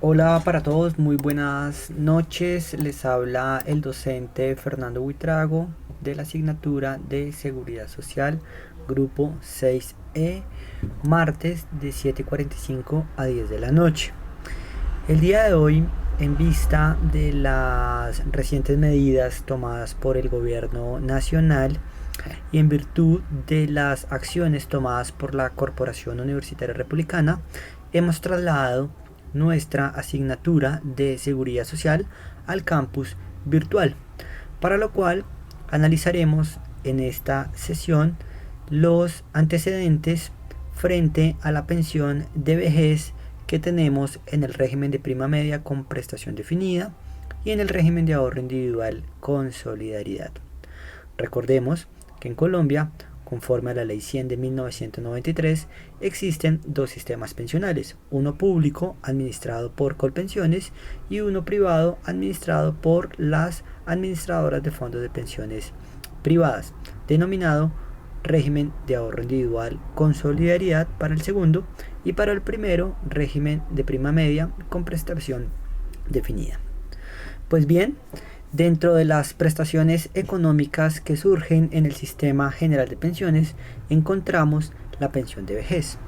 Hola para todos, muy buenas noches. Les habla el docente Fernando Buitrago de la asignatura de Seguridad Social, grupo 6E, martes de 7:45 a 10 de la noche. El día de hoy, en vista de las recientes medidas tomadas por el gobierno nacional y en virtud de las acciones tomadas por la Corporación Universitaria Republicana, hemos trasladado nuestra asignatura de Seguridad Social al campus virtual, para lo cual analizaremos en esta sesión los antecedentes frente a la pensión de vejez que tenemos en el régimen de prima media con prestación definida y en el régimen de ahorro individual con solidaridad. Recordemos que en Colombia, conforme a la Ley 100 de 1993, existen dos sistemas pensionales, uno público administrado por Colpensiones y uno privado administrado por las administradoras de fondos de pensiones privadas, denominado régimen de ahorro individual con solidaridad para el segundo y para el primero régimen de prima media con prestación definida. Pues bien, dentro de las prestaciones económicas que surgen en el Sistema General de Pensiones encontramos la pensión de vejez.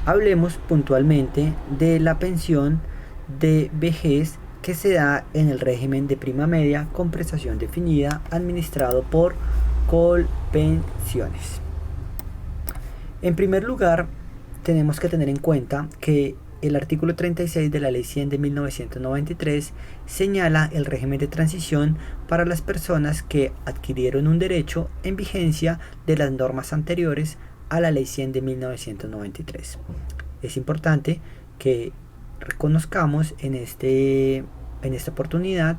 Hablemos puntualmente de la pensión de vejez que se da en el régimen de prima media con prestación definida administrado por Colpensiones. En primer lugar, tenemos que tener en cuenta que el artículo 36 de la Ley 100 de 1993 señala el régimen de transición para las personas que adquirieron un derecho en vigencia de las normas anteriores a la Ley 100 de 1993. Es importante que reconozcamos en esta oportunidad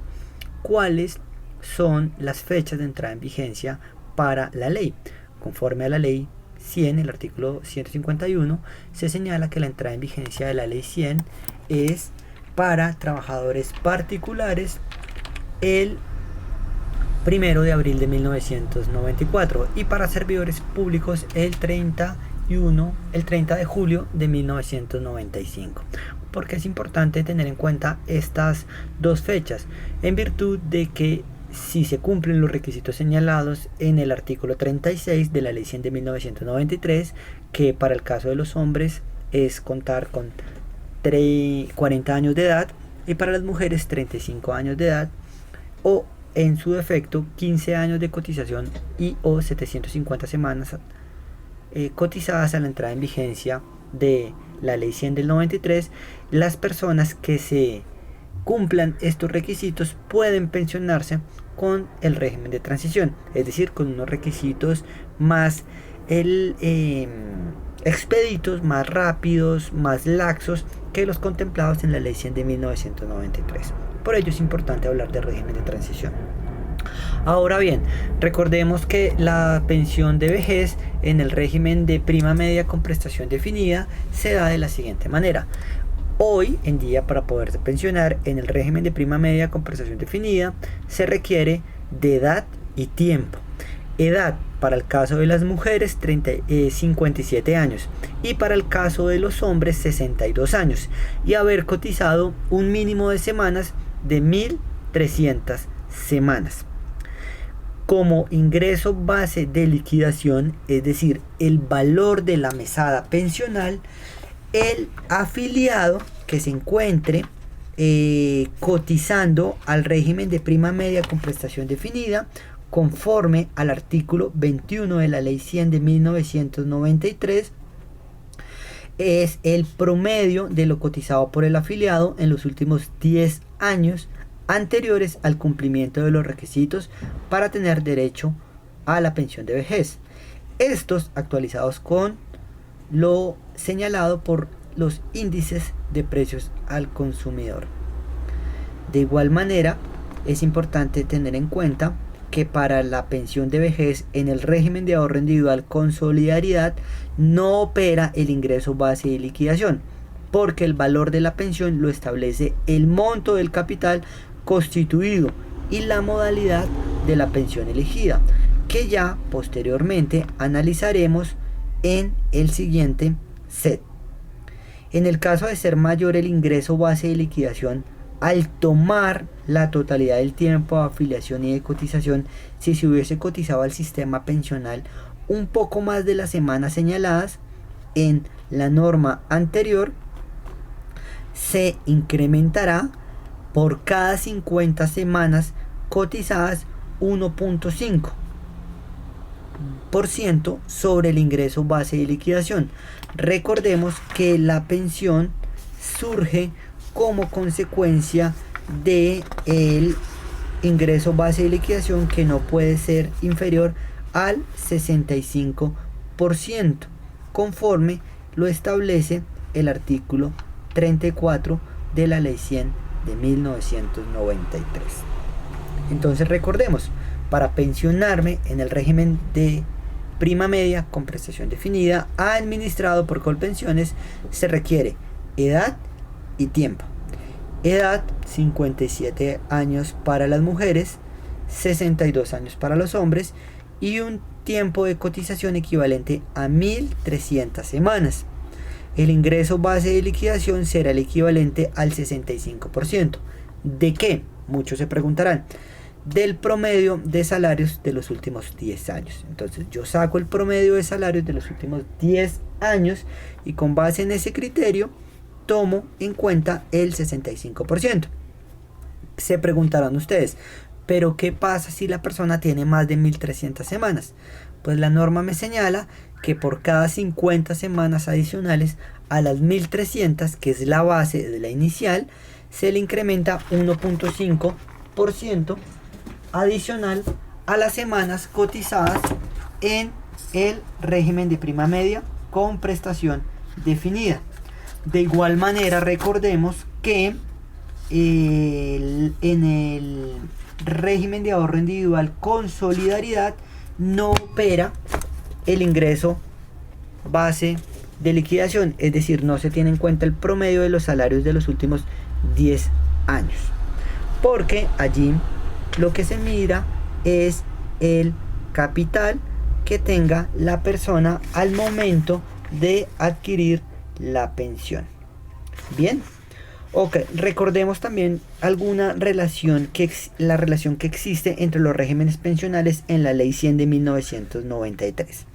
cuáles son las fechas de entrada en vigencia para la ley. Conforme a la Ley 100, el artículo 151, se señala que la entrada en vigencia de la Ley 100 es para trabajadores particulares el 1 de abril de 1994 y para servidores públicos el 30 de julio de 1995. Porque es importante tener en cuenta estas dos fechas, en virtud de que si se cumplen los requisitos señalados en el artículo 36 de la Ley 100 de 1993, que para el caso de los hombres es contar con 40 años de edad y para las mujeres 35 años de edad, o en su defecto 15 años de cotización y o 750 semanas cotizadas a la entrada en vigencia de la Ley 100 del 93, las personas que se cumplan estos requisitos pueden pensionarse con el régimen de transición, es decir, con unos requisitos más expeditos, más rápidos, más laxos que los contemplados en la Ley 100 de 1993. Por ello es importante hablar del régimen de transición. Ahora bien, recordemos que la pensión de vejez en el régimen de prima media con prestación definida se da de la siguiente manera. Hoy en día, para poderse pensionar en el régimen de prima media con prestación definida, se requiere de edad y tiempo. Edad para el caso de las mujeres 57 años y para el caso de los hombres 62 años y haber cotizado un mínimo de semanas de 1.300 semanas. Como ingreso base de liquidación, es decir, el valor de la mesada pensional, el afiliado que se encuentre cotizando al régimen de prima media con prestación definida conforme al artículo 21 de la Ley 100 de 1993 es el promedio de lo cotizado por el afiliado en los últimos 10 años anteriores al cumplimiento de los requisitos para tener derecho a la pensión de vejez. Estos actualizados con lo señalado por los índices de precios al consumidor. De igual manera, es importante tener en cuenta que para la pensión de vejez en el régimen de ahorro individual con solidaridad no opera el ingreso base de liquidación, porque el valor de la pensión lo establece el monto del capital constituido y la modalidad de la pensión elegida, que ya posteriormente analizaremos en el siguiente set. En el caso de ser mayor el ingreso base de liquidación, al tomar la totalidad del tiempo de afiliación y de cotización, si se hubiese cotizado al sistema pensional un poco más de las semanas señaladas en la norma anterior, se incrementará por cada 50 semanas cotizadas 1.5% sobre el ingreso base de liquidación. Recordemos que la pensión surge como consecuencia de el ingreso base de liquidación, que no puede ser inferior al 65%, conforme lo establece el artículo 34 de la Ley 100 de 1993. Entonces recordemos, para pensionarme en el régimen de prima media con prestación definida administrado por Colpensiones, se requiere edad y tiempo. Edad: 57 años para las mujeres, 62 años para los hombres, y un tiempo de cotización equivalente a 1.300 semanas. El ingreso base de liquidación será el equivalente al 65%. ¿De qué? Muchos se preguntarán. Del promedio de salarios de los últimos 10 años. Entonces yo saco el promedio de salarios de los últimos 10 años y con base en ese criterio tomo en cuenta el 65%. Se preguntarán ustedes, ¿pero qué pasa si la persona tiene más de 1.300 semanas? Pues la norma me señala que por cada 50 semanas adicionales a las 1.300, que es la base de la inicial, se le incrementa 1.5% adicional a las semanas cotizadas en el régimen de prima media con prestación definida. De igual manera, recordemos que en el régimen de ahorro individual con solidaridad no opera el ingreso base de liquidación, es decir, no se tiene en cuenta el promedio de los salarios de los últimos 10 años, porque allí lo que se mira es el capital que tenga la persona al momento de adquirir la pensión. Bien, ok, recordemos también alguna relación la relación que existe entre los regímenes pensionales en la Ley 100 de 1993.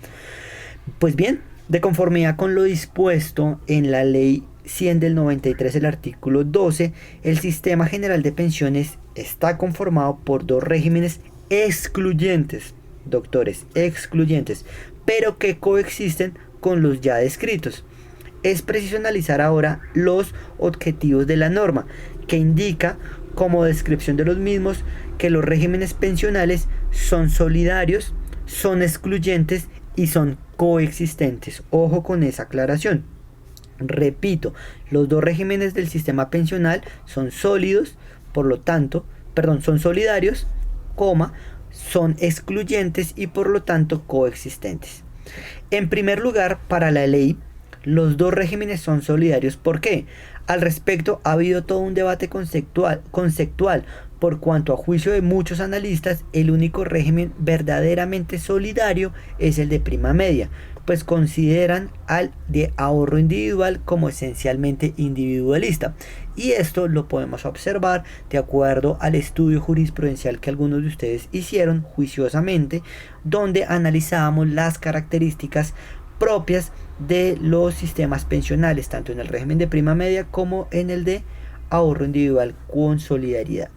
Pues bien, de conformidad con lo dispuesto en la Ley 100 del 93, el artículo 12, el sistema general de pensiones está conformado por dos regímenes excluyentes, doctores, excluyentes, pero que coexisten con los ya descritos. Es preciso analizar ahora los objetivos de la norma, que indica como descripción de los mismos que los regímenes pensionales son solidarios, son excluyentes y son coexistentes. Ojo con esa aclaración. Repito, los dos regímenes del sistema pensional son sólidos, son solidarios, son excluyentes y por lo tanto coexistentes. En primer lugar, para la ley, los dos regímenes son solidarios. ¿Por qué? Al respecto ha habido todo un debate conceptual, por cuanto a juicio de muchos analistas, el único régimen verdaderamente solidario es el de prima media, pues consideran al de ahorro individual como esencialmente individualista. Y esto lo podemos observar de acuerdo al estudio jurisprudencial que algunos de ustedes hicieron juiciosamente, donde analizábamos las características propias de los sistemas pensionales, tanto en el régimen de prima media como en el de ahorro individual con solidaridad.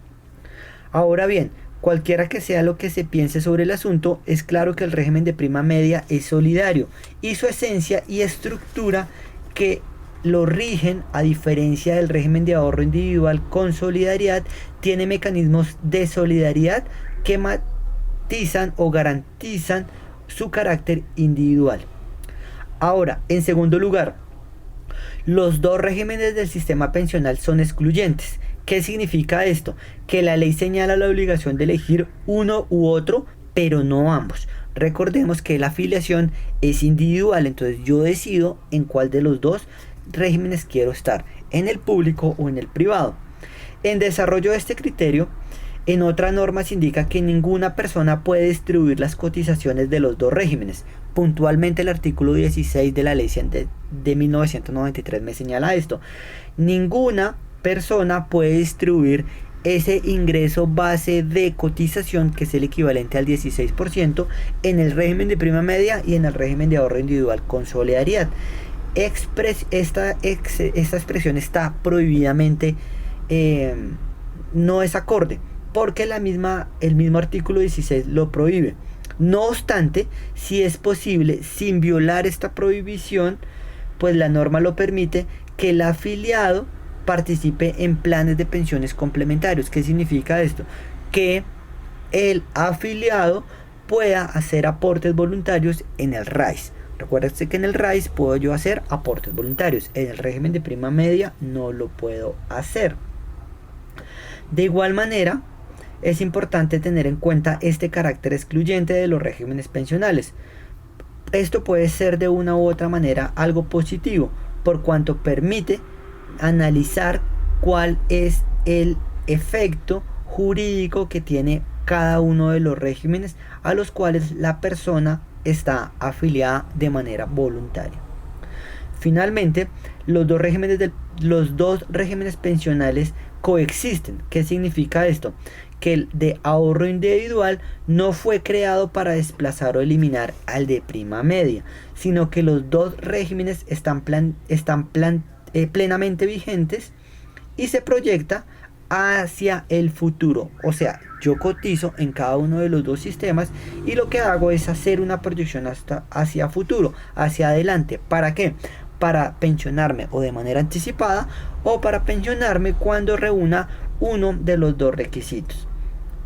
Ahora bien, cualquiera que sea lo que se piense sobre el asunto, es claro que el régimen de prima media es solidario y su esencia y estructura que lo rigen, a diferencia del régimen de ahorro individual con solidaridad, tiene mecanismos de solidaridad que matizan o garantizan su carácter individual. Ahora, en segundo lugar, los dos regímenes del sistema pensional son excluyentes. ¿Qué significa esto? Que la ley señala la obligación de elegir uno u otro, pero no ambos. Recordemos que la afiliación es individual, entonces yo decido en cuál de los dos regímenes quiero estar, en el público o en el privado. En desarrollo de este criterio, en otra norma se indica que ninguna persona puede distribuir las cotizaciones de los dos regímenes. Puntualmente el artículo 16 de la ley 100 de 1993 me señala esto. Ninguna persona puede distribuir ese ingreso base de cotización, que es el equivalente al 16%, en el régimen de prima media y en el régimen de ahorro individual con solidaridad. Esta expresión está prohibidamente, no es acorde, porque el mismo artículo 16 lo prohíbe. No obstante, si es posible, sin violar esta prohibición, pues la norma lo permite, que el afiliado participe en planes de pensiones complementarios. ¿Qué significa esto? Que el afiliado pueda hacer aportes voluntarios en el RAIS. Recuérdense que en el RAIS puedo yo hacer aportes voluntarios. En el régimen de prima media no lo puedo hacer. De igual manera, es importante tener en cuenta este carácter excluyente de los regímenes pensionales. Esto puede ser de una u otra manera algo positivo, por cuanto permite analizar cuál es el efecto jurídico que tiene cada uno de los regímenes a los cuales la persona está afiliada de manera voluntaria. Finalmente, los dos regímenes pensionales coexisten. ¿Qué significa esto? Que el de ahorro individual no fue creado para desplazar o eliminar al de prima media, sino que los dos regímenes están plenamente vigentes y se proyecta hacia el futuro. O sea, yo cotizo en cada uno de los dos sistemas y lo que hago es hacer una proyección hacia futuro, hacia adelante. ¿Para qué? Para pensionarme o de manera anticipada o para pensionarme cuando reúna uno de los dos requisitos.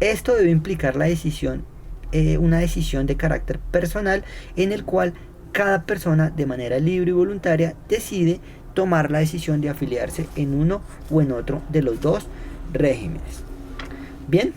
Esto debe implicar una decisión de carácter personal, en el cual cada persona de manera libre y voluntaria decide tomar la decisión de afiliarse en uno o en otro de los dos regímenes. Bien,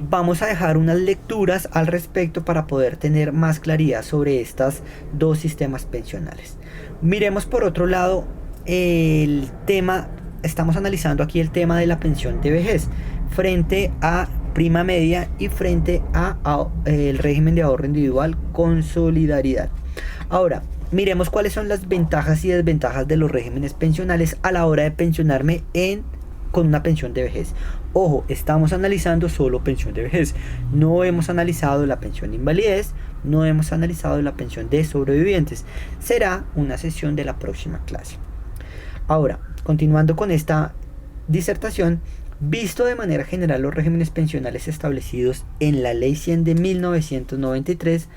vamos a dejar unas lecturas al respecto para poder tener más claridad sobre estos dos sistemas pensionales. Miremos por otro lado el tema. Estamos analizando aquí el tema de la pensión de vejez frente a prima media y frente a el régimen de ahorro individual con solidaridad. Ahora, miremos cuáles son las ventajas y desventajas de los regímenes pensionales a la hora de pensionarme con una pensión de vejez. Ojo, estamos analizando solo pensión de vejez. No hemos analizado la pensión de invalidez, no hemos analizado la pensión de sobrevivientes. Será una sesión de la próxima clase. Ahora, continuando con esta disertación, visto de manera general los regímenes pensionales establecidos en la Ley 100 de 1993,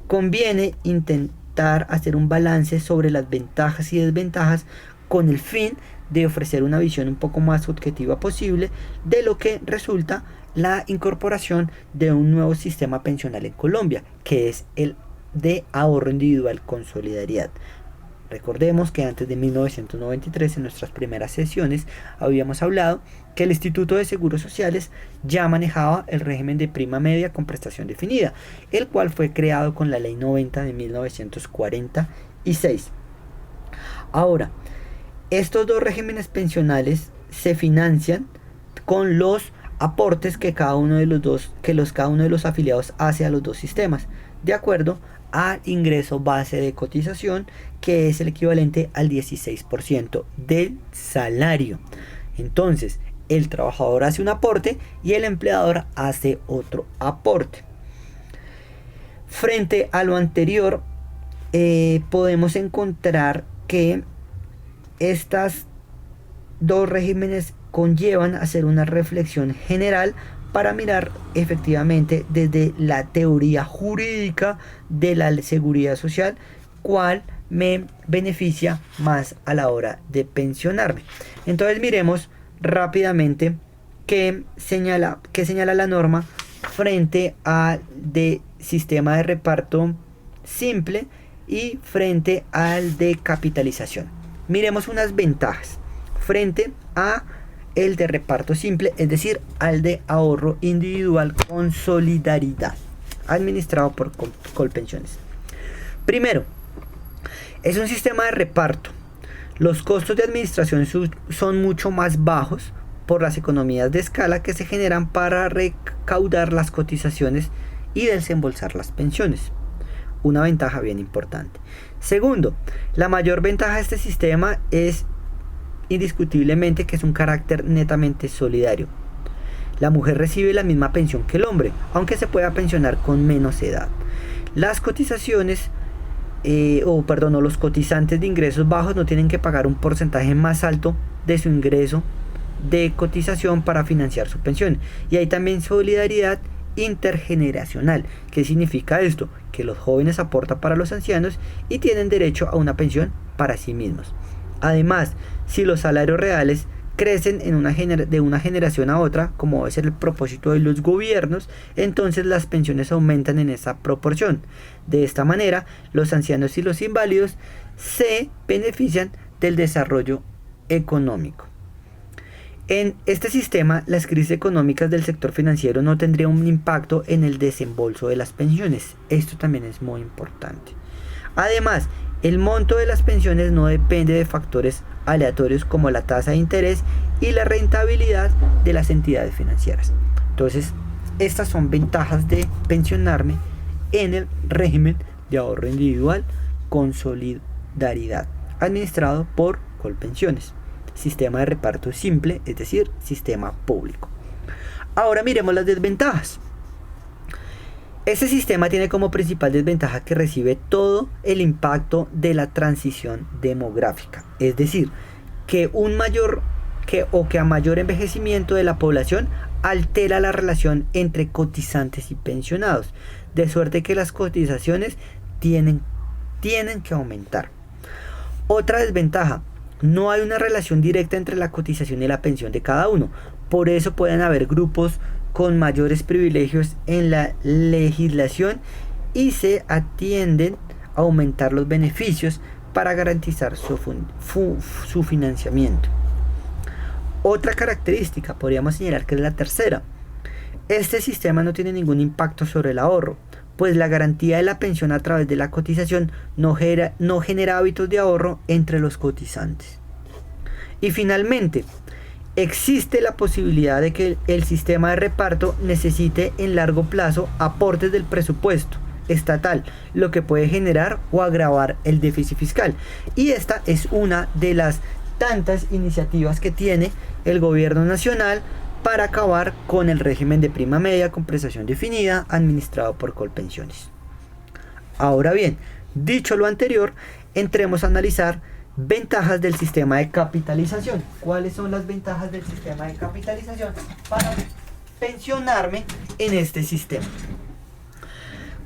conviene intentar hacer un balance sobre las ventajas y desventajas con el fin de ofrecer una visión un poco más objetiva posible de lo que resulta la incorporación de un nuevo sistema pensional en Colombia, que es el de ahorro individual con solidaridad. Recordemos que antes de 1993, en nuestras primeras sesiones, habíamos hablado que el Instituto de Seguros Sociales ya manejaba el régimen de prima media con prestación definida, el cual fue creado con la Ley 90 de 1946. Ahora, estos dos regímenes pensionales se financian con los aportes que cada uno de los afiliados hace a los dos sistemas, de acuerdo al ingreso base de cotización, que es el equivalente al 16% del salario. Entonces, el trabajador hace un aporte y el empleador hace otro aporte. Frente a lo anterior, podemos encontrar que estos dos regímenes conllevan hacer una reflexión general para mirar efectivamente desde la teoría jurídica de la seguridad social cuál me beneficia más a la hora de pensionarme. Entonces miremos rápidamente qué señala la norma frente al de sistema de reparto simple y frente al de capitalización. Miremos unas ventajas frente a el de reparto simple, es decir, al de ahorro individual con solidaridad, administrado por Colpensiones. Primero, es un sistema de reparto. Los costos de administración son mucho más bajos por las economías de escala que se generan para recaudar las cotizaciones y desembolsar las pensiones. Una ventaja bien importante. Segundo, la mayor ventaja de este sistema es indiscutiblemente que es un carácter netamente solidario. La mujer recibe la misma pensión que el hombre, aunque se pueda pensionar con menos edad. Las cotizaciones, los cotizantes de ingresos bajos no tienen que pagar un porcentaje más alto de su ingreso de cotización para financiar su pensión. Y hay también solidaridad intergeneracional. ¿Qué significa esto? Que los jóvenes aportan para los ancianos y tienen derecho a una pensión para sí mismos. Además, si los salarios reales crecen de una generación a otra, como debe ser el propósito de los gobiernos, entonces las pensiones aumentan en esa proporción. De esta manera, los ancianos y los inválidos se benefician del desarrollo económico. En este sistema, las crisis económicas del sector financiero no tendrían un impacto en el desembolso de las pensiones. Esto también es muy importante. Además, el monto de las pensiones no depende de factores aleatorios como la tasa de interés y la rentabilidad de las entidades financieras. Entonces, estas son ventajas de pensionarme en el régimen de ahorro individual con solidaridad, administrado por Colpensiones. Sistema de reparto simple, es decir, sistema público. Ahora miremos las desventajas. Este sistema tiene como principal desventaja que recibe todo el impacto de la transición demográfica, es decir, que a mayor envejecimiento de la población altera la relación entre cotizantes y pensionados, de suerte que las cotizaciones tienen que aumentar. Otra desventaja: no hay una relación directa entre la cotización y la pensión de cada uno. Por eso pueden haber grupos con mayores privilegios en la legislación y se atienden a aumentar los beneficios para garantizar su financiamiento. Otra característica, podríamos señalar que es la tercera. Este sistema no tiene ningún impacto sobre el ahorro, pues la garantía de la pensión a través de la cotización no genera hábitos de ahorro entre los cotizantes. Y finalmente, existe la posibilidad de que el sistema de reparto necesite en largo plazo aportes del presupuesto estatal, lo que puede generar o agravar el déficit fiscal. Y esta es una de las tantas iniciativas que tiene el gobierno nacional para acabar con el régimen de prima media con prestación definida administrado por Colpensiones. Ahora bien, dicho lo anterior, entremos a analizar ventajas del sistema de capitalización. ¿Cuáles son las ventajas del sistema de capitalización para pensionarme en este sistema?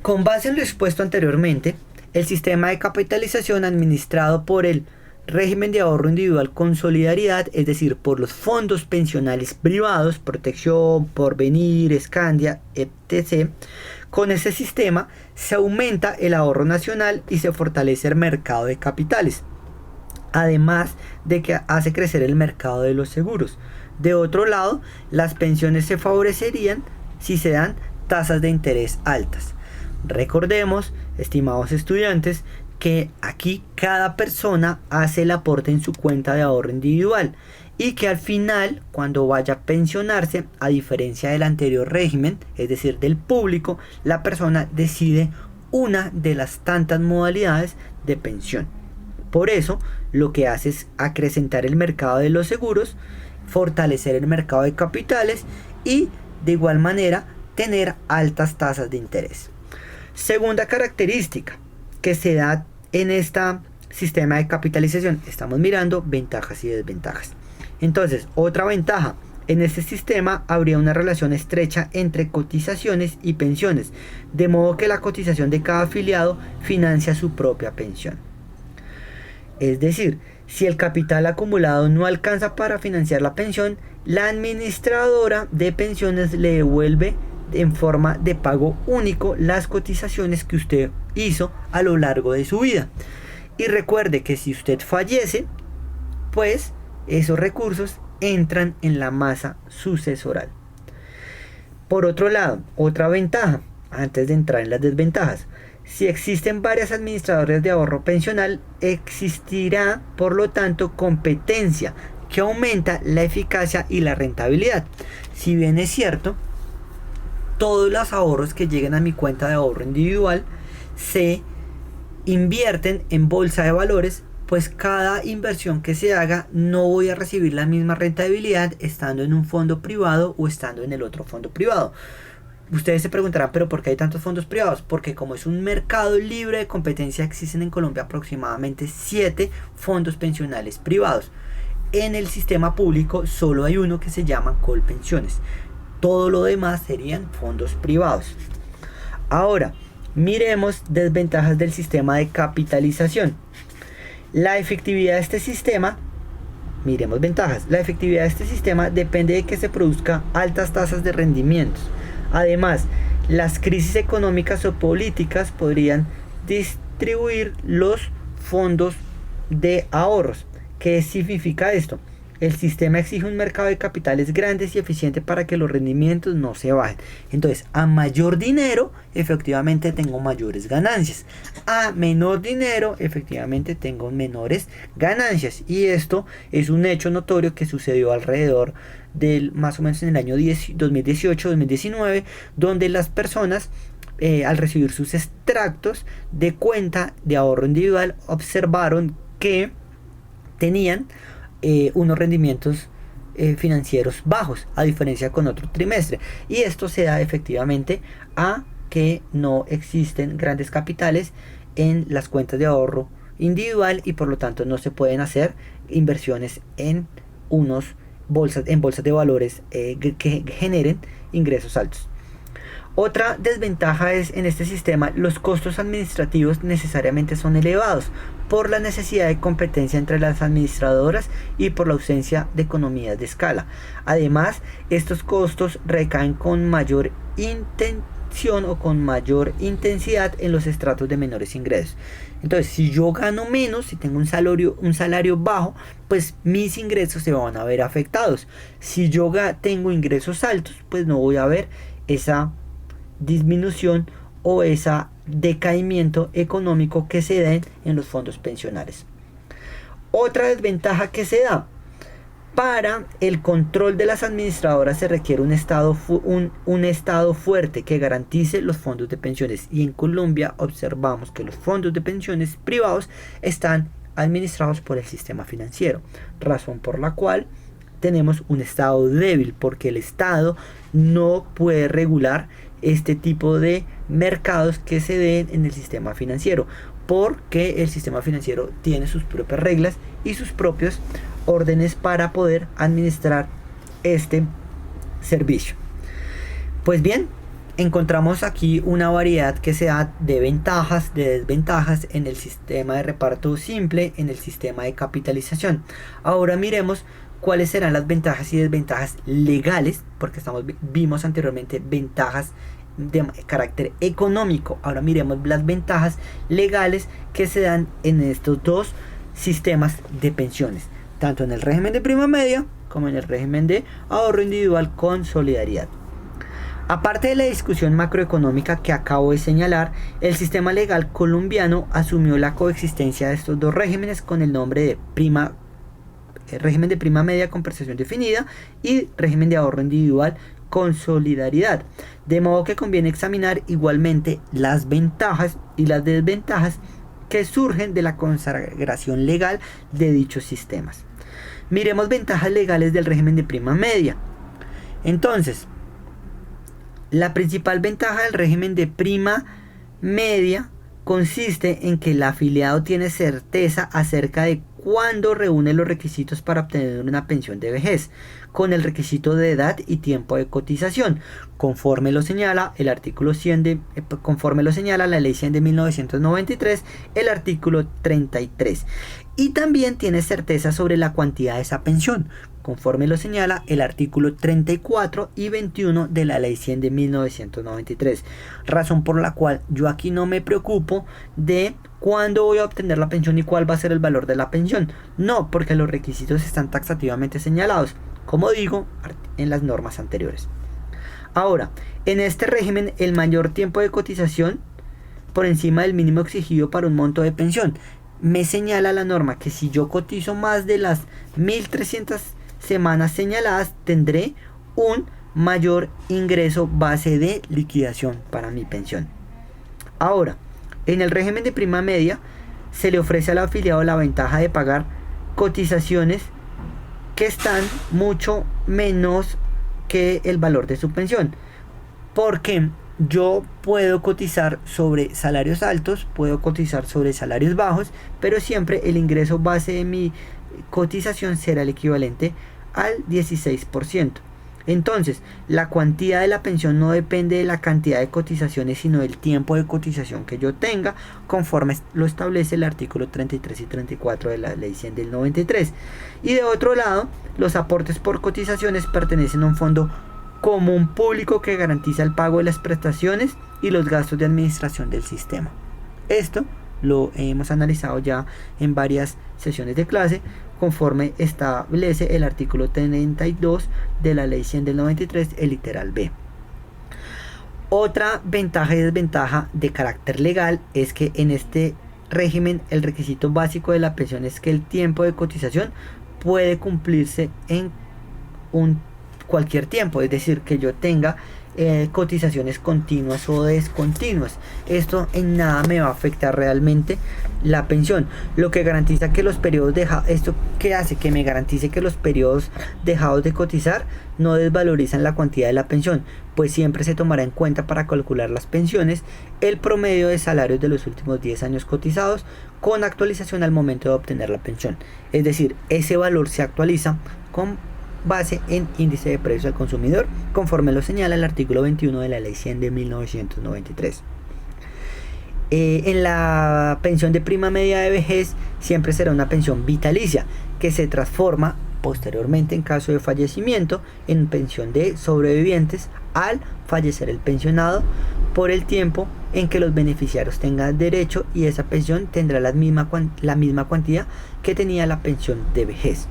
Con base en lo expuesto anteriormente, el sistema de capitalización administrado por el régimen de ahorro individual con solidaridad, es decir, por los fondos pensionales privados, Protección, Porvenir, Scandia, etc. Con ese sistema se aumenta el ahorro nacional y se fortalece el mercado de capitales, además de que hace crecer el mercado de los seguros. De otro lado, las pensiones se favorecerían si se dan tasas de interés altas. Recordemos, estimados estudiantes, que aquí cada persona hace el aporte en su cuenta de ahorro individual y que al final, cuando vaya a pensionarse, a diferencia del anterior régimen, es decir, del público, la persona decide una de las tantas modalidades de pensión. Por eso, lo que hace es acrecentar el mercado de los seguros, fortalecer el mercado de capitales y, de igual manera, tener altas tasas de interés. Segunda característica que se da en este sistema de capitalización, estamos mirando ventajas y desventajas. Entonces, otra ventaja: en este sistema habría una relación estrecha entre cotizaciones y pensiones, de modo que la cotización de cada afiliado financia su propia pensión. Es decir, si el capital acumulado no alcanza para financiar la pensión, la administradora de pensiones le devuelve en forma de pago único las cotizaciones que usted hizo a lo largo de su vida. Y recuerde que si usted fallece, pues esos recursos entran en la masa sucesoral. Por otro lado, otra ventaja, antes de entrar en las desventajas: si existen varias administradoras de ahorro pensional, existirá por lo tanto competencia que aumenta la eficacia y la rentabilidad. Si bien es cierto, todos los ahorros que lleguen a mi cuenta de ahorro individual se invierten en bolsa de valores, pues cada inversión que se haga no voy a recibir la misma rentabilidad estando en un fondo privado o estando en el otro fondo privado. Ustedes se preguntarán, pero ¿por qué hay tantos fondos privados? Porque como es un mercado libre de competencia, existen en Colombia aproximadamente 7 fondos pensionales privados. En el sistema público solo hay uno que se llama Colpensiones. Todo lo demás serían fondos privados. Ahora, miremos desventajas del sistema de capitalización. La efectividad de este sistema, miremos ventajas. La efectividad de este sistema depende de que se produzcan altas tasas de rendimientos. Además, las crisis económicas o políticas podrían distribuir los fondos de ahorros. ¿Qué significa esto? El sistema exige un mercado de capitales grandes y eficiente para que los rendimientos no se bajen. Entonces, a mayor dinero, efectivamente tengo mayores ganancias. A menor dinero, efectivamente tengo menores ganancias. Y esto es un hecho notorio que sucedió alrededor del más o menos en el año 2018-2019, donde las personas al recibir sus extractos de cuenta de ahorro individual observaron que tenían unos rendimientos financieros bajos a diferencia con otro trimestre, y esto se da efectivamente a que no existen grandes capitales en las cuentas de ahorro individual y por lo tanto no se pueden hacer inversiones en bolsas de valores que generen ingresos altos. Otra desventaja es en este sistema los costos administrativos necesariamente son elevados por la necesidad de competencia entre las administradoras y por la ausencia de economías de escala. Además, estos costos recaen con mayor intención o con mayor intensidad en los estratos de menores ingresos. Entonces, si yo gano menos, si tengo un salario bajo, pues mis ingresos se van a ver afectados. Si yo tengo ingresos altos, pues no voy a ver esa disminución o ese decaimiento económico que se da en los fondos pensionales. Otra desventaja que se da: para el control de las administradoras se requiere un estado fuerte que garantice los fondos de pensiones, y en Colombia observamos que los fondos de pensiones privados están administrados por el sistema financiero, razón por la cual tenemos un estado débil, porque el estado no puede regular este tipo de mercados que se den en el sistema financiero, porque el sistema financiero tiene sus propias reglas y sus propios órdenes para poder administrar este servicio. Pues bien, encontramos aquí una variedad que se da de ventajas, de desventajas en el sistema de reparto simple, en el sistema de capitalización. Ahora miremos cuáles serán las ventajas y desventajas legales, porque vimos anteriormente ventajas de carácter económico. Ahora miremos las ventajas legales que se dan en estos dos sistemas de pensiones, tanto en el régimen de prima media como en el régimen de ahorro individual con solidaridad. Aparte de la discusión macroeconómica que acabo de señalar, el sistema legal colombiano asumió la coexistencia de estos dos regímenes con el nombre de régimen de prima media con prestación definida y régimen de ahorro individual con solidaridad, de modo que conviene examinar igualmente las ventajas y las desventajas que surgen de la consagración legal de dichos sistemas. Miremos ventajas legales del régimen de prima media. Entonces, la principal ventaja del régimen de prima media consiste en que el afiliado tiene certeza acerca de cuándo reúne los requisitos para obtener una pensión de vejez, con el requisito de edad y tiempo de cotización, conforme lo señala el artículo 100 conforme lo señala la ley 100 de 1993, el artículo 33. Y también tiene certeza sobre la cuantía de esa pensión, conforme lo señala el artículo 34 y 21 de la ley 100 de 1993, razón por la cual yo aquí no me preocupo de cuándo voy a obtener la pensión y cuál va a ser el valor de la pensión. No, porque los requisitos están taxativamente señalados, como digo, en las normas anteriores. Ahora, en este régimen, el mayor tiempo de cotización por encima del mínimo exigido para un monto de pensión. Me señala la norma que si yo cotizo más de las 1300 semanas señaladas, tendré un mayor ingreso base de liquidación para mi pensión. Ahora, en el régimen de prima media se le ofrece al afiliado la ventaja de pagar cotizaciones que están mucho menos que el valor de su pensión, porque yo puedo cotizar sobre salarios altos, puedo cotizar sobre salarios bajos, pero siempre el ingreso base de mi cotización será el equivalente al 16%. Entonces, la cuantía de la pensión no depende de la cantidad de cotizaciones, sino del tiempo de cotización que yo tenga, conforme lo establece el artículo 33 y 34 de la Ley 100 del 93. Y de otro lado, los aportes por cotizaciones pertenecen a un fondo común público que garantiza el pago de las prestaciones y los gastos de administración del sistema. Esto lo hemos analizado ya en varias sesiones de clase, conforme establece el artículo 32 de la Ley 100 del 93, el literal B. Otra ventaja y desventaja de carácter legal es que en este régimen el requisito básico de la pensión es que el tiempo de cotización puede cumplirse en cualquier tiempo, es decir, que yo tenga cotizaciones continuas o descontinuas. Esto en nada me va a afectar realmente la pensión, lo que garantiza que los periodos esto que hace que me garantice que los periodos dejados de cotizar no desvalorizan la cuantía de la pensión, pues siempre se tomará en cuenta para calcular las pensiones el promedio de salarios de los últimos 10 años cotizados con actualización al momento de obtener la pensión, es decir, ese valor se actualiza con base en índice de precios al consumidor, conforme lo señala el artículo 21 de la Ley 100 de 1993. En la pensión de prima media de vejez siempre será una pensión vitalicia que se transforma posteriormente en caso de fallecimiento en pensión de sobrevivientes al fallecer el pensionado por el tiempo en que los beneficiarios tengan derecho, y esa pensión tendrá la misma cuantía que tenía la pensión de vejez.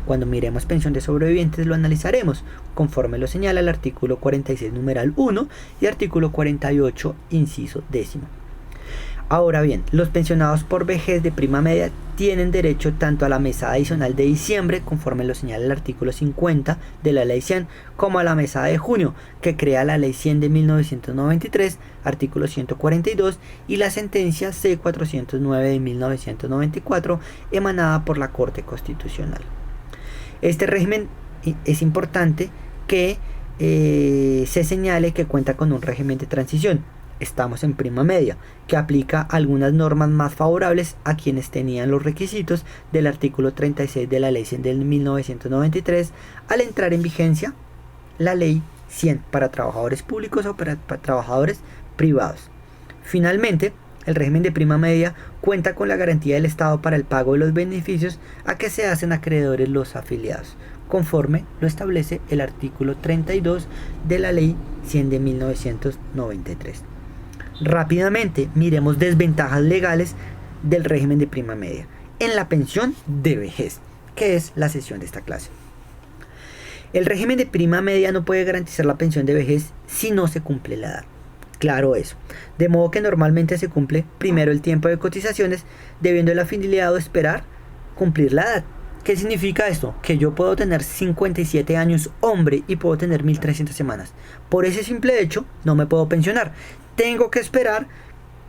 Cuando miremos pensión de sobrevivientes lo analizaremos, conforme lo señala el artículo 46 numeral 1 y artículo 48 inciso 10. Ahora bien, los pensionados por vejez de prima media tienen derecho tanto a la mesada adicional de diciembre, conforme lo señala el artículo 50 de la Ley 100, como a la mesada de junio, que crea la Ley 100 de 1993, artículo 142, y la sentencia C-409 de 1994, emanada por la Corte Constitucional. Este régimen es importante que se señale que cuenta con un régimen de transición. Estamos en prima media, que aplica algunas normas más favorables a quienes tenían los requisitos del artículo 36 de la Ley 100 del 1993 al entrar en vigencia la Ley 100 para trabajadores públicos o para trabajadores privados. Finalmente, el régimen de prima media cuenta con la garantía del Estado para el pago de los beneficios a que se hacen acreedores los afiliados, conforme lo establece el artículo 32 de la Ley 100 de 1993. Rápidamente miremos desventajas legales del régimen de prima media en la pensión de vejez, que es la sesión de esta clase. El régimen de prima media no puede garantizar la pensión de vejez si no se cumple la edad. Claro eso. De modo que normalmente se cumple primero el tiempo de cotizaciones, debiendo el afiliado esperar cumplir la edad. ¿Qué significa esto? Que yo puedo tener 57 años hombre y puedo tener 1300 semanas. Por ese simple hecho no me puedo pensionar. Tengo que esperar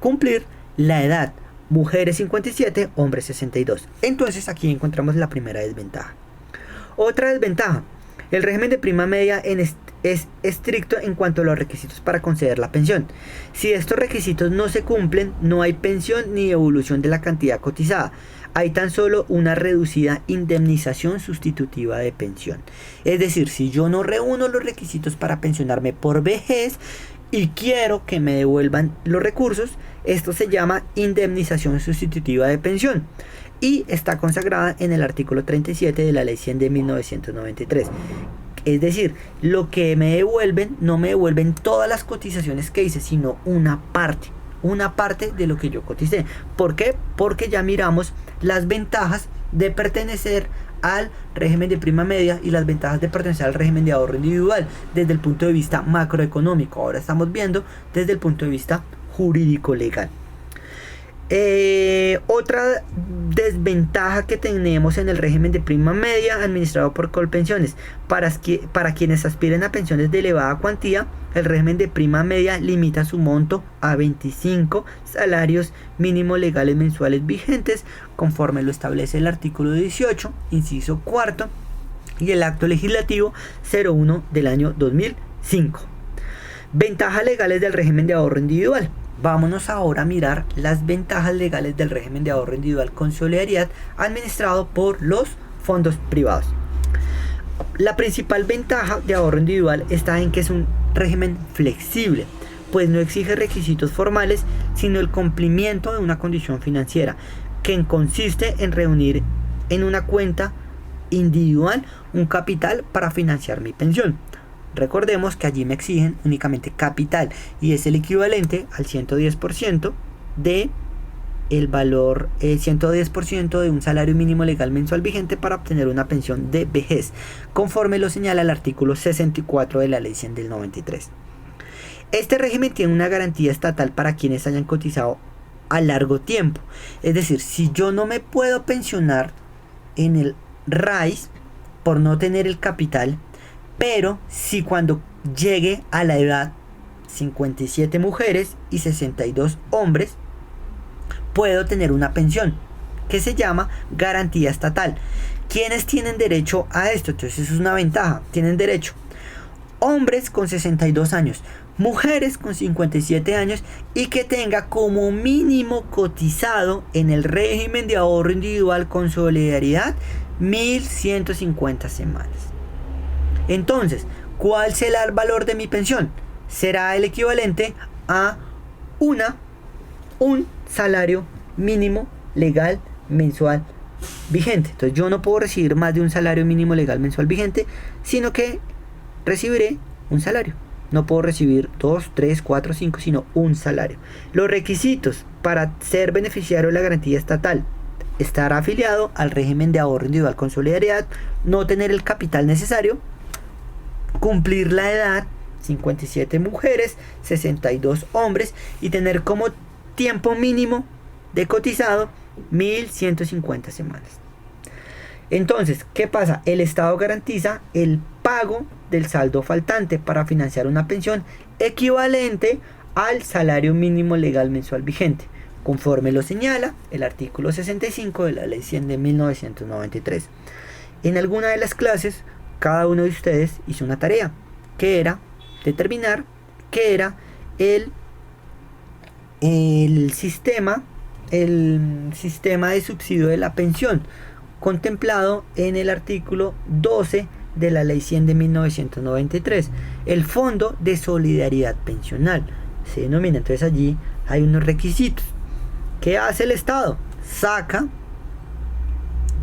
cumplir la edad. Mujeres 57, hombres 62. Entonces aquí encontramos la primera desventaja. Otra desventaja. El régimen de prima media es estricto en cuanto a los requisitos para conceder la pensión. Si estos requisitos no se cumplen, no hay pensión ni evolución de la cantidad cotizada. Hay tan solo una reducida indemnización sustitutiva de pensión. Es decir, si yo no reúno los requisitos para pensionarme por vejez y quiero que me devuelvan los recursos, esto se llama indemnización sustitutiva de pensión y está consagrada en el artículo 37 de la Ley 100 de 1993. Es decir, lo que me devuelven, no me devuelven todas las cotizaciones que hice, sino una parte de lo que yo coticé. ¿Por qué? Porque ya miramos las ventajas de pertenecer al régimen de prima media y las ventajas de pertenecer al régimen de ahorro individual desde el punto de vista macroeconómico. Ahora estamos viendo desde el punto de vista jurídico legal. Otra desventaja que tenemos en el régimen de prima media administrado por Colpensiones: para quienes aspiren a pensiones de elevada cuantía, el régimen de prima media limita su monto a 25 salarios mínimos legales mensuales vigentes, conforme lo establece el artículo 18, inciso cuarto, y el acto legislativo 01 del año 2005. Ventajas legales del régimen de ahorro individual. Vámonos ahora a mirar las ventajas legales del régimen de ahorro individual con solidaridad administrado por los fondos privados. La principal ventaja de ahorro individual está en que es un régimen flexible, pues no exige requisitos formales, sino el cumplimiento de una condición financiera, que consiste en reunir en una cuenta individual un capital para financiar mi pensión. Recordemos que allí me exigen únicamente capital y es el equivalente al 110% de el valor 110% de un salario mínimo legal mensual vigente para obtener una pensión de vejez, conforme lo señala el artículo 64 de la Ley 100 del 93. Este régimen tiene una garantía estatal para quienes hayan cotizado a largo tiempo. Es decir, si yo no me puedo pensionar en el RAIS por no tener el capital, pero si cuando llegue a la edad 57 mujeres y 62 hombres, puedo tener una pensión que se llama garantía estatal. ¿Quiénes tienen derecho a esto? Entonces eso es una ventaja. Tienen derecho hombres con 62 años, mujeres con 57 años y que tenga como mínimo cotizado en el régimen de ahorro individual con solidaridad 1.150 semanas. Entonces, ¿cuál será el valor de mi pensión? Será el equivalente a un salario mínimo legal mensual vigente. Entonces yo no puedo recibir más de un salario mínimo legal mensual vigente, sino que recibiré un salario. No puedo recibir 2, 3, 4, 5, sino un salario. Los requisitos para ser beneficiario de la garantía estatal: estar afiliado al régimen de ahorro individual con solidaridad, no tener el capital necesario, cumplir la edad, 57 mujeres, 62 hombres, y tener como tiempo mínimo de cotizado 1.150 semanas. Entonces, ¿qué pasa? El Estado garantiza el pago del saldo faltante para financiar una pensión equivalente al salario mínimo legal mensual vigente, conforme lo señala el artículo 65 de la Ley 100 de 1993. En alguna de las clases, cada uno de ustedes hizo una tarea, que era determinar qué era el sistema de subsidio de la pensión contemplado en el artículo 12 de la Ley 100 de 1993, el Fondo de Solidaridad Pensional se denomina. Entonces allí hay unos requisitos. ¿Qué hace el Estado? Saca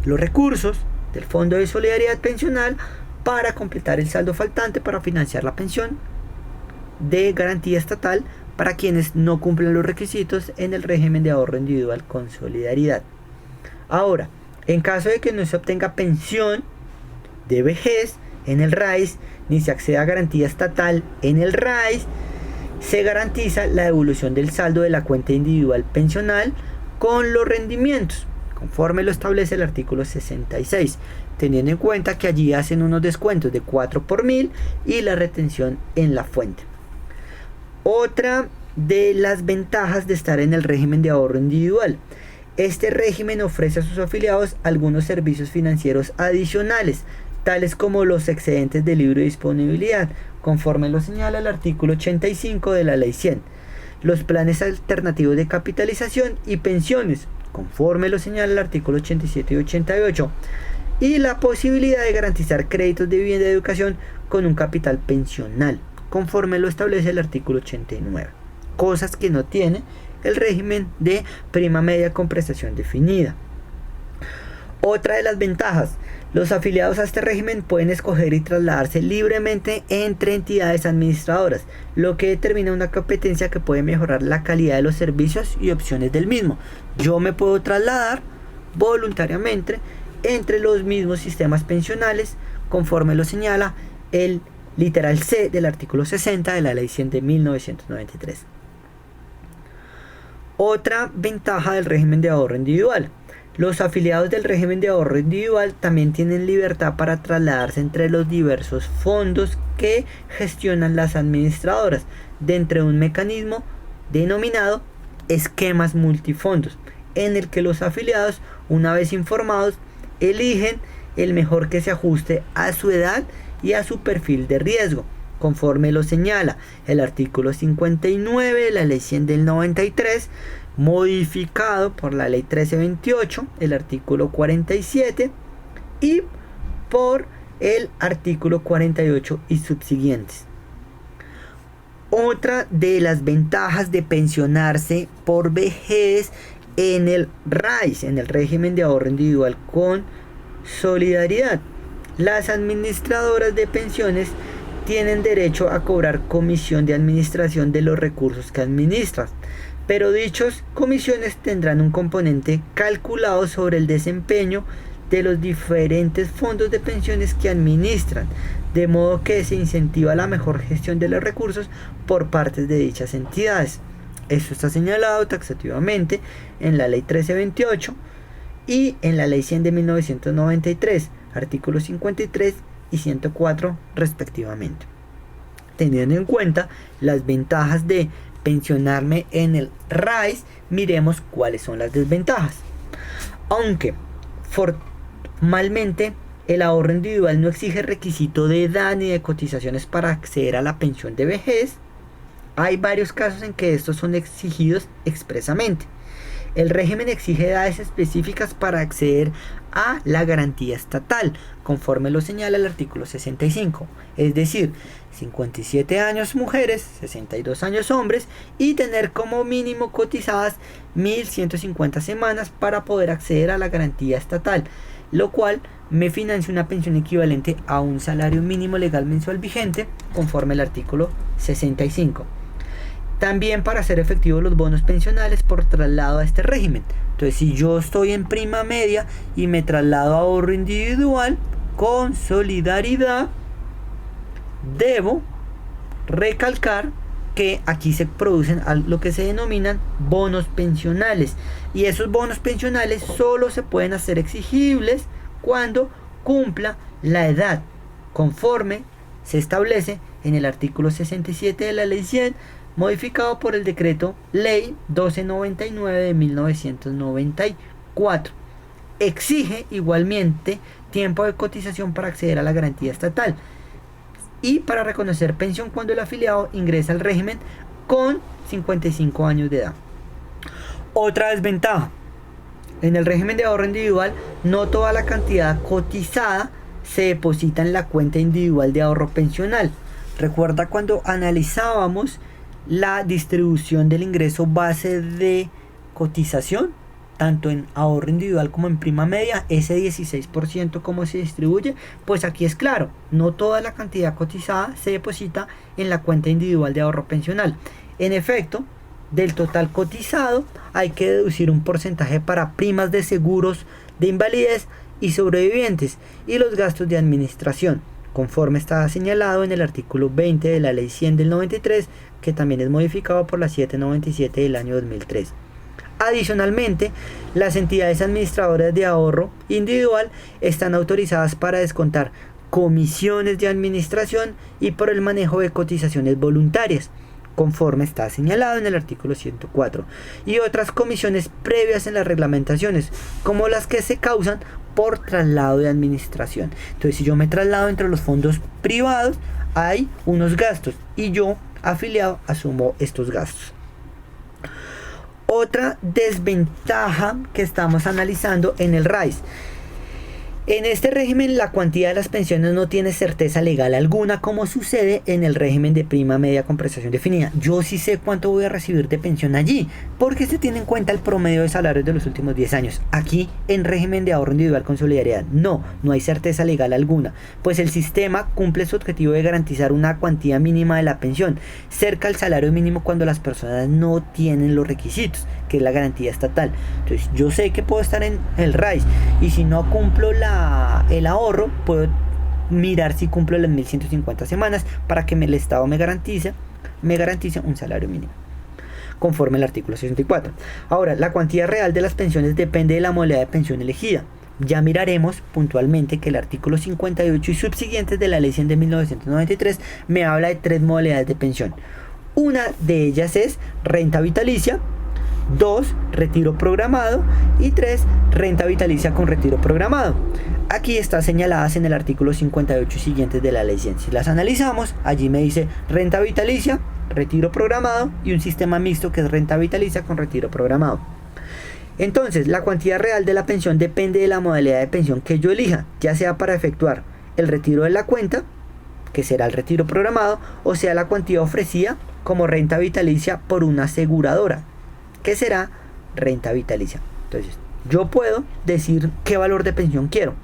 los recursos del Fondo de Solidaridad Pensional para completar el saldo faltante para financiar la pensión de garantía estatal para quienes no cumplen los requisitos en el régimen de ahorro individual con solidaridad. Ahora, en caso de que no se obtenga pensión de vejez en el RAIS, ni se acceda a garantía estatal en el RAIS, se garantiza la devolución del saldo de la cuenta individual pensional con los rendimientos, conforme lo establece el artículo 66, teniendo en cuenta que allí hacen unos descuentos de 4 por 1000 y la retención en la fuente. Otra de las ventajas de estar en el régimen de ahorro individual: este régimen ofrece a sus afiliados algunos servicios financieros adicionales, tales como los excedentes de libre disponibilidad, conforme lo señala el artículo 85 de la Ley 100, los planes alternativos de capitalización y pensiones, conforme lo señala el artículo 87 y 88, y la posibilidad de garantizar créditos de vivienda de educación con un capital pensional, conforme lo establece el artículo 89, cosas que no tiene el régimen de prima media con prestación definida. Otra de las ventajas: los afiliados a este régimen pueden escoger y trasladarse libremente entre entidades administradoras, lo que determina una competencia que puede mejorar la calidad de los servicios y opciones del mismo. Yo me puedo trasladar voluntariamente entre los mismos sistemas pensionales, conforme lo señala el literal C del artículo 60 de la Ley 100 de 1993. Otra ventaja del régimen de ahorro individual. Los afiliados del régimen de ahorro individual también tienen libertad para trasladarse entre los diversos fondos que gestionan las administradoras dentro de un mecanismo denominado esquemas multifondos, en el que los afiliados, una vez informados, eligen el mejor que se ajuste a su edad y a su perfil de riesgo, conforme lo señala el artículo 59 de la Ley 100 del 93, modificado por la Ley 1328, el artículo 47 y por el artículo 48 y subsiguientes. Otra de las ventajas de pensionarse por vejez en el RAIS, en el régimen de ahorro individual con solidaridad. Las administradoras de pensiones tienen derecho a cobrar comisión de administración de los recursos que administran, pero dichas comisiones tendrán un componente calculado sobre el desempeño de los diferentes fondos de pensiones que administran, de modo que se incentiva la mejor gestión de los recursos por parte de dichas entidades. Esto está señalado taxativamente en la Ley 1328 y en la Ley 100 de 1993, artículos 53 y 104 respectivamente. Teniendo en cuenta las ventajas de pensionarme en el RAIS, miremos cuáles son las desventajas. Aunque formalmente el ahorro individual no exige requisito de edad ni de cotizaciones para acceder a la pensión de vejez, hay varios casos en que estos son exigidos expresamente. El régimen exige edades específicas para acceder a la garantía estatal, conforme lo señala el artículo 65, es decir, 57 años mujeres, 62 años hombres y tener como mínimo cotizadas 1.150 semanas para poder acceder a la garantía estatal, lo cual me financia una pensión equivalente a un salario mínimo legal mensual vigente, conforme al artículo 65. También para hacer efectivos los bonos pensionales por traslado a este régimen. Entonces, si yo estoy en prima media y me traslado a ahorro individual con solidaridad, debo recalcar que aquí se producen lo que se denominan bonos pensionales, y esos bonos pensionales solo se pueden hacer exigibles cuando cumpla la edad, conforme se establece en el artículo 67 de la Ley 100, modificado por el decreto Ley 1299 de 1994. Exige igualmente tiempo de cotización para acceder a la garantía estatal y para reconocer pensión cuando el afiliado ingresa al régimen con 55 años de edad. Otra desventaja: en el régimen de ahorro individual no toda la cantidad cotizada se deposita en la cuenta individual de ahorro pensional. Recuerda cuando analizábamos la distribución del ingreso base de cotización, tanto en ahorro individual como en prima media, ese 16% cómo se distribuye. Pues aquí es claro, no toda la cantidad cotizada se deposita en la cuenta individual de ahorro pensional. En efecto, del total cotizado hay que deducir un porcentaje para primas de seguros de invalidez y sobrevivientes y los gastos de administración, conforme está señalado en el artículo 20 de la Ley 100 del 93, que también es modificado por la 797 del año 2003. Adicionalmente, las entidades administradoras de ahorro individual están autorizadas para descontar comisiones de administración y por el manejo de cotizaciones voluntarias, conforme está señalado en el artículo 104, y otras comisiones previas en las reglamentaciones, como las que se causan por traslado de administración. Entonces, si yo me traslado entre los fondos privados, hay unos gastos y yo, afiliado, asumo estos gastos. Otra desventaja que estamos analizando en el RAIS: en este régimen la cuantía de las pensiones no tiene certeza legal alguna, como sucede en el régimen de prima media con prestación definida. Yo sí sé cuánto voy a recibir de pensión allí, porque se tiene en cuenta el promedio de salarios de los últimos 10 años. Aquí, en régimen de ahorro individual con solidaridad, no hay certeza legal alguna, pues el sistema cumple su objetivo de garantizar una cuantía mínima de la pensión, cerca al salario mínimo cuando las personas no tienen los requisitos, que es la garantía estatal. Entonces, yo sé que puedo estar en el RAIS, y si no cumplo el ahorro, puedo mirar si cumplo las 1.150 semanas para que el Estado me garantice un salario mínimo. conforme al artículo 64. Ahora, la cuantía real de las pensiones depende de la modalidad de pensión elegida. Ya miraremos puntualmente que el artículo 58 y subsiguientes de la Ley 100 de 1993 me habla de 3 modalidades de pensión. Una de ellas es renta vitalicia, 2, retiro programado y 3, renta vitalicia con retiro programado. Aquí están señaladas en el artículo 58 y siguientes de la Ley 100. Si las analizamos, allí me dice renta vitalicia, retiro programado y un sistema mixto que es renta vitalicia con retiro programado. Entonces, la cuantía real de la pensión depende de la modalidad de pensión que yo elija, ya sea para efectuar el retiro de la cuenta, que será el retiro programado, o sea la cuantía ofrecida como renta vitalicia por una aseguradora, que será renta vitalicia. Entonces, yo puedo decir qué valor de pensión quiero.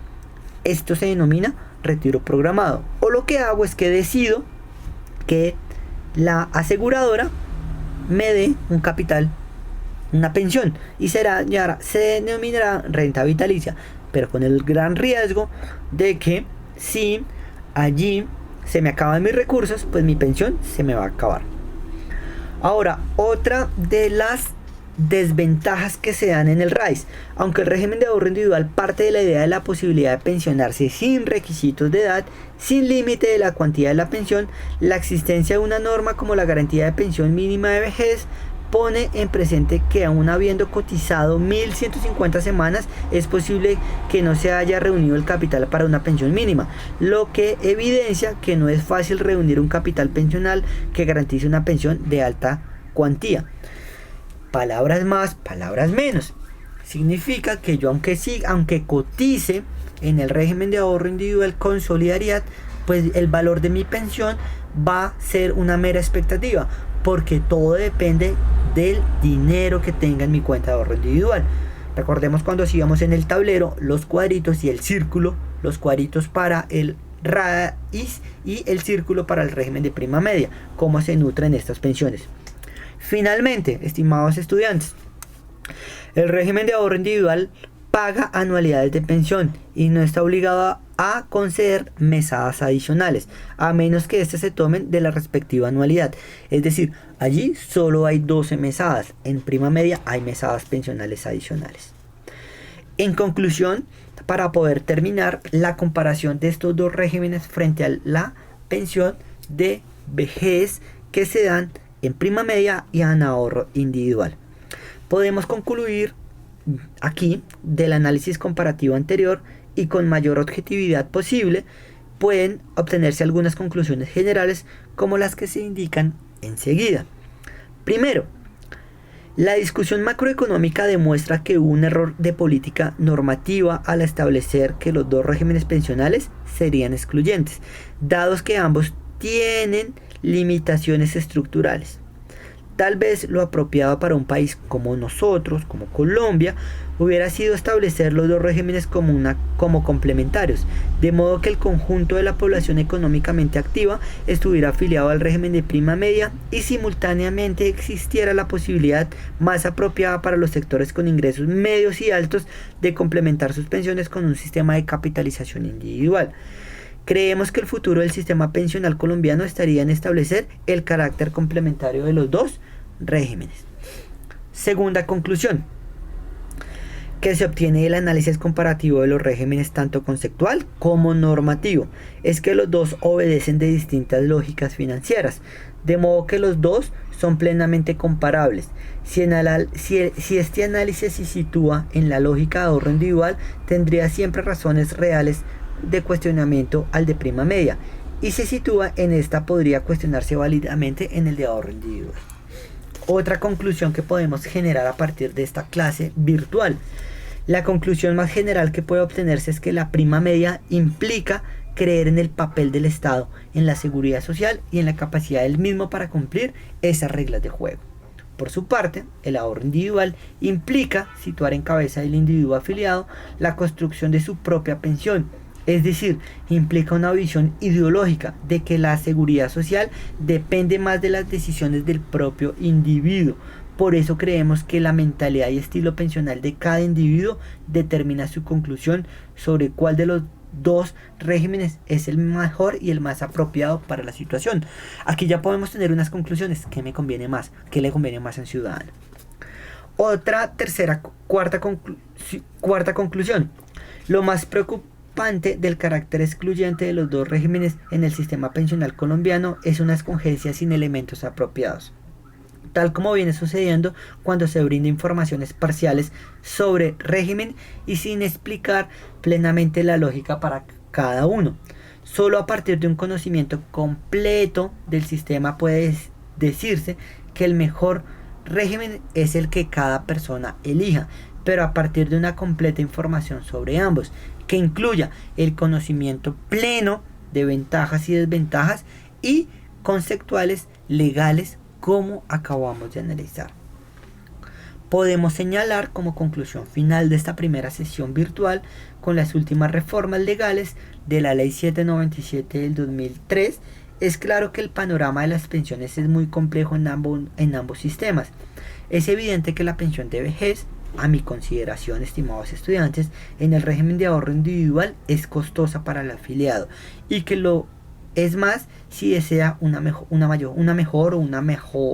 Esto se denomina retiro programado. O lo que hago es que decido que la aseguradora me dé un capital, una pensión, y se denominará renta vitalicia, pero con el gran riesgo de que si allí se me acaban mis recursos, pues mi pensión se me va a acabar. Ahora, otra de las desventajas que se dan en el RAIS: aunque el régimen de ahorro individual parte de la idea de la posibilidad de pensionarse sin requisitos de edad, sin límite de la cuantía de la pensión, la existencia de una norma como la garantía de pensión mínima de vejez pone en presente que aún habiendo cotizado 1.150 semanas, es posible que no se haya reunido el capital para una pensión mínima, lo que evidencia que no es fácil reunir un capital pensional que garantice una pensión de alta cuantía. Palabras más, palabras menos. Significa que yo aunque cotice en el régimen de ahorro individual con solidaridad, pues el valor de mi pensión va a ser una mera expectativa, porque todo depende del dinero que tenga en mi cuenta de ahorro individual. Recordemos cuando hacíamos en el tablero los cuadritos y el círculo, los cuadritos para el RAIS y el círculo para el régimen de prima media, cómo se nutren estas pensiones. Finalmente, estimados estudiantes, el régimen de ahorro individual paga anualidades de pensión y no está obligado a conceder mesadas adicionales, a menos que éstas se tomen de la respectiva anualidad. Es decir, allí solo hay 12 mesadas, en prima media hay mesadas pensionales adicionales. En conclusión, para poder terminar la comparación de estos dos regímenes frente a la pensión de vejez que se dan en prima media y en ahorro individual, podemos concluir aquí del análisis comparativo anterior y con mayor objetividad posible pueden obtenerse algunas conclusiones generales como las que se indican enseguida. Primero, la discusión macroeconómica demuestra que hubo un error de política normativa al establecer que los dos regímenes pensionales serían excluyentes, dados que ambos tienen limitaciones estructurales. Tal vez lo apropiado para un país como nosotros, como Colombia, hubiera sido establecer los dos regímenes como complementarios, de modo que el conjunto de la población económicamente activa estuviera afiliado al régimen de prima media y simultáneamente existiera la posibilidad más apropiada para los sectores con ingresos medios y altos de complementar sus pensiones con un sistema de capitalización individual. Creemos que el futuro del sistema pensional colombiano estaría en establecer el carácter complementario de los dos regímenes. Segunda conclusión que se obtiene del análisis comparativo de los regímenes tanto conceptual como normativo es que los dos obedecen de distintas lógicas financieras, de modo que los dos son plenamente comparables. Si este análisis se sitúa en la lógica de ahorro individual, tendría siempre razones reales de cuestionamiento al de prima media, y se sitúa en esta podría cuestionarse válidamente en el de ahorro individual. Otra conclusión que podemos generar a partir de esta clase virtual: la conclusión más general que puede obtenerse es que la prima media implica creer en el papel del Estado, en la seguridad social y en la capacidad del mismo para cumplir esas reglas de juego. Por su parte, el ahorro individual implica situar en cabeza del individuo afiliado la construcción de su propia pensión. Es decir, implica una visión ideológica de que la seguridad social depende más de las decisiones del propio individuo. Por eso creemos que la mentalidad y estilo pensional de cada individuo determina su conclusión sobre cuál de los dos regímenes es el mejor y el más apropiado para la situación. Aquí ya podemos tener unas conclusiones. ¿Qué me conviene más? ¿Qué le conviene más a un ciudadano? Cuarta conclusión. Lo más preocupante del carácter excluyente de los dos regímenes en el sistema pensional colombiano es una escogencia sin elementos apropiados, tal como viene sucediendo cuando se brinda informaciones parciales sobre régimen y sin explicar plenamente la lógica para cada uno. Solo a partir de un conocimiento completo del sistema puede decirse que el mejor régimen es el que cada persona elija, pero a partir de una completa información sobre ambos, que incluya el conocimiento pleno de ventajas y desventajas y conceptuales legales, como acabamos de analizar. Podemos señalar como conclusión final de esta primera sesión virtual con las últimas reformas legales de la Ley 797 del 2003. Es claro que el panorama de las pensiones es muy complejo en ambos sistemas. Es evidente que la pensión de vejez, a mi consideración, estimados estudiantes, en el régimen de ahorro individual es costosa para el afiliado y que lo es más si desea una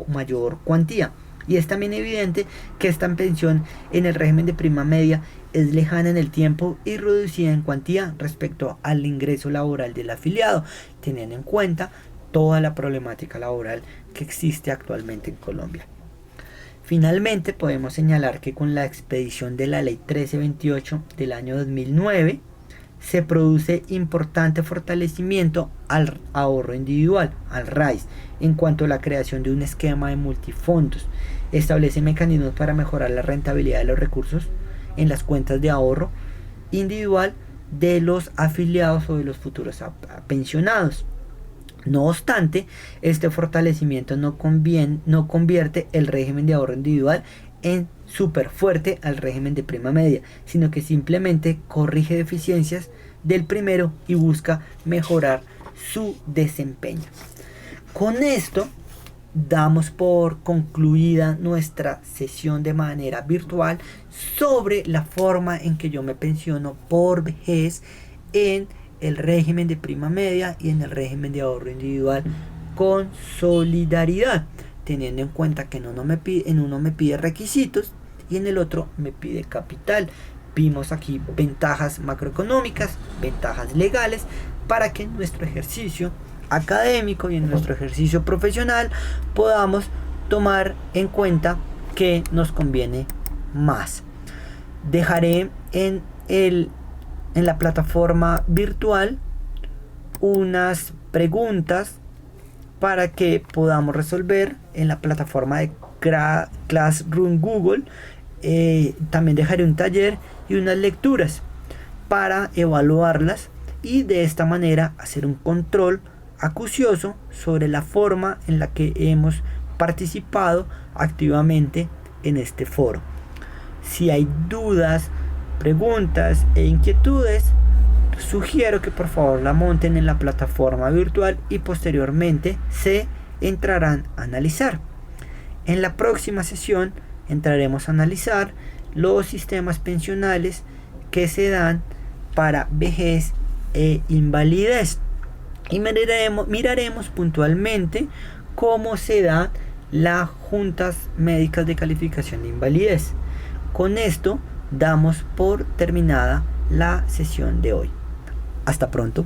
mayor cuantía. Y es también evidente que esta pensión en el régimen de prima media es lejana en el tiempo y reducida en cuantía respecto al ingreso laboral del afiliado, teniendo en cuenta toda la problemática laboral que existe actualmente en Colombia. Finalmente, podemos señalar que con la expedición de la Ley 1328 del año 2009, se produce importante fortalecimiento al ahorro individual, al RAIS, en cuanto a la creación de un esquema de multifondos. Establece mecanismos para mejorar la rentabilidad de los recursos en las cuentas de ahorro individual de los afiliados o de los futuros pensionados. No obstante, este fortalecimiento no convierte el régimen de ahorro individual en súper fuerte al régimen de prima media, sino que simplemente corrige deficiencias del primero y busca mejorar su desempeño. Con esto damos por concluida nuestra sesión de manera virtual sobre la forma en que yo me pensiono por vejez en el régimen de prima media y en el régimen de ahorro individual con solidaridad, teniendo en cuenta que en uno me pide requisitos y en el otro me pide capital. Vimos aquí ventajas macroeconómicas, ventajas legales, para que en nuestro ejercicio académico y en nuestro ejercicio profesional podamos tomar en cuenta que nos conviene más. Dejaré en la plataforma virtual unas preguntas para que podamos resolver en la plataforma de Classroom Google. También dejaré un taller y unas lecturas para evaluarlas y de esta manera hacer un control acucioso sobre la forma en la que hemos participado activamente en este foro. Si hay dudas, preguntas e inquietudes, sugiero que por favor la monten en la plataforma virtual y posteriormente se entrarán a analizar. En la próxima sesión entraremos a analizar los sistemas pensionales que se dan para vejez e invalidez y miraremos puntualmente cómo se dan las juntas médicas de calificación de invalidez. Con esto damos por terminada la sesión de hoy. Hasta pronto.